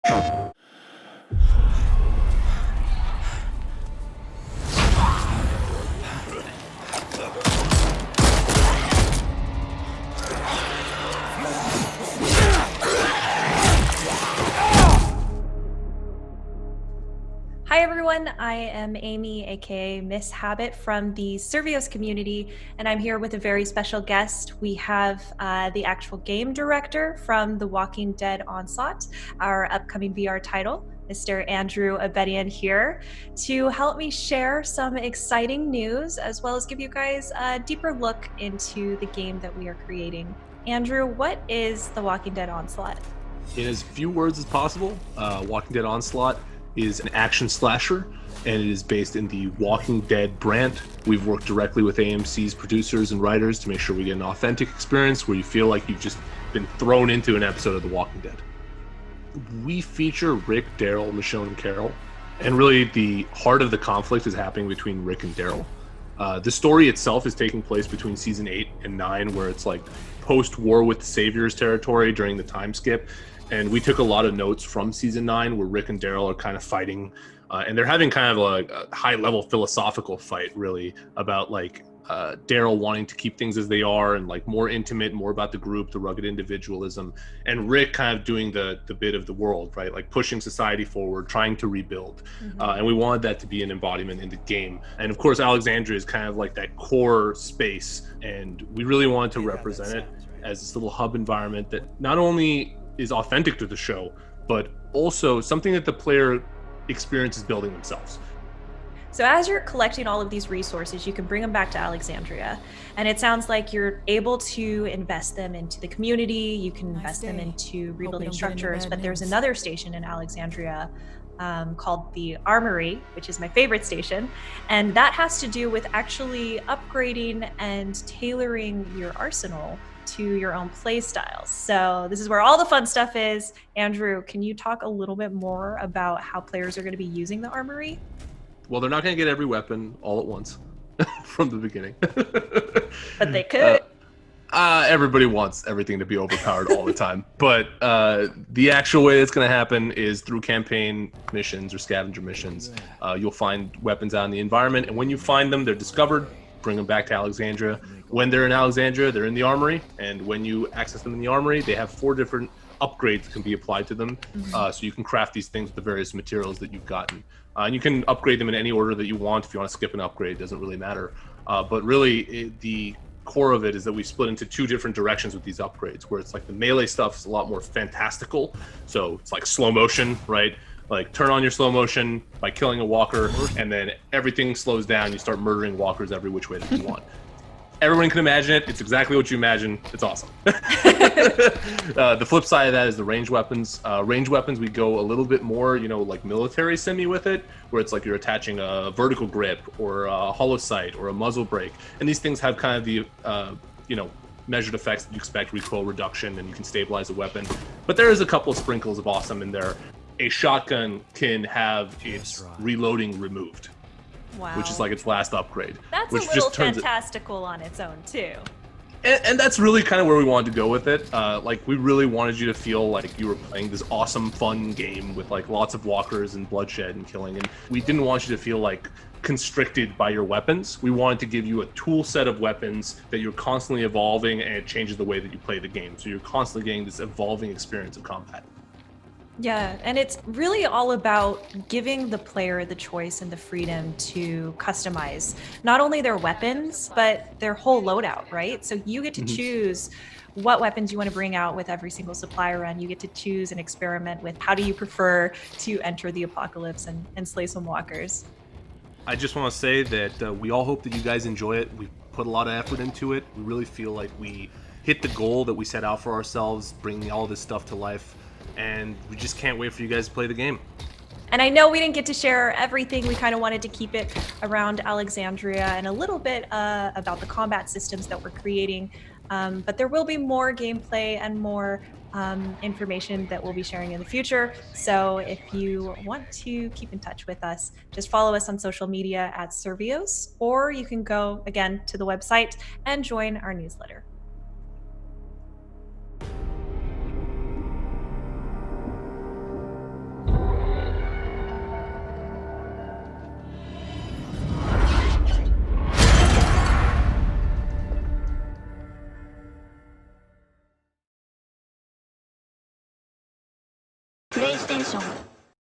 Hi everyone, I am Amy, aka Miss Habit from the Servios community, and I'm here with a very special guest. We have the actual game director from The Walking Dead Onslaught, our upcoming VR title, Mr. Andrew Abedian here, to help me share some exciting news as well as give you guys a deeper look into the game that we are creating. Andrew, what is The Walking Dead Onslaught? In as few words as possible, Walking Dead Onslaught is an action slasher, and it is based in the Walking Dead brand. We've worked directly with AMC's producers and writers to make sure we get an authentic experience where you feel like you've just been thrown into an episode of The Walking Dead. We feature Rick, Daryl, Michonne, and Carol, and really the heart of the conflict is happening between Rick and Daryl. The story itself is taking place between season 8 and 9, where it's like post-war with the Saviors territory during the time skip. And we took a lot of notes from season 9 where Rick and Daryl are kind of fighting, and they're having kind of a high-level philosophical fight, really, about like Daryl wanting to keep things as they are and like more intimate, more about the group, the rugged individualism, and Rick kind of doing the bit of the world, right? Like pushing society forward, trying to rebuild. And we wanted that to be an embodiment in the game. And of course, Alexandria is kind of like that core space, and we really wanted to represent it as this little hub environment that not only is authentic to the show, but also something that the player experiences building themselves. So as you're collecting all of these resources, you can bring them back to Alexandria. And it sounds like you're able to invest them into the community, you can invest them into rebuilding structures, but there's another station in Alexandria called the Armory, which is my favorite station. And that has to do with actually upgrading and tailoring your arsenal to your own play styles. So this is where all the fun stuff is. Andrew, can you talk a little bit more about how players are going to be using the Armory? Well, they're not going to get every weapon all at once from the beginning. But they could. Everybody wants everything to be overpowered all the time. But the actual way it's going to happen is through campaign missions or scavenger missions. You'll find weapons out in the environment, and when you find them, they're discovered. Bring them back to Alexandria. When they're in Alexandria, they're in the Armory, and when you access them in the Armory, they have 4 different upgrades that can be applied to them. So you can craft these things with the various materials that you've gotten. And you can upgrade them in any order that you want. If you want to skip an upgrade, it doesn't really matter. But really, the core of it is that we split into 2 different directions with these upgrades, where it's like the melee stuff is a lot more fantastical. So it's like slow motion, right? Like turn on your slow motion by killing a walker, and then everything slows down. You start murdering walkers every which way that you want. Everyone can imagine it. It's exactly what you imagine. It's awesome. The flip side of that is the range weapons. Range weapons, we go a little bit more, like military semi with it, where it's like you're attaching a vertical grip or a hollow sight or a muzzle brake. And these things have kind of the, measured effects that you expect, recoil reduction, and you can stabilize a weapon. But there is a couple of sprinkles of awesome in there. A shotgun can have its reloading removed. Wow. Which is like its last upgrade. That's which a little just turns fantastical on its own too. And that's really kind of where we wanted to go with it. We really wanted you to feel like you were playing this awesome, fun game with like lots of walkers and bloodshed and killing. And we didn't want you to feel like constricted by your weapons. We wanted to give you a tool set of weapons that you're constantly evolving, and it changes the way that you play the game. So you're constantly getting this evolving experience of combat. Yeah, and it's really all about giving the player the choice and the freedom to customize not only their weapons, but their whole loadout, right? So you get to choose what weapons you want to bring out with every single supply run. You get to choose and experiment with how do you prefer to enter the apocalypse and slay some walkers. I just want to say that we all hope that you guys enjoy it. We put a lot of effort into it. We really feel like we hit the goal that we set out for ourselves, bringing all this stuff to life. And we just can't wait for you guys to play the game. And I know we didn't get to share everything. We kind of wanted to keep it around Alexandria and a little bit about the combat systems that we're creating. But there will be more gameplay and more information that we'll be sharing in the future. So if you want to keep in touch with us, just follow us on social media at Servios, or you can go again to the website and join our newsletter. プレイステーション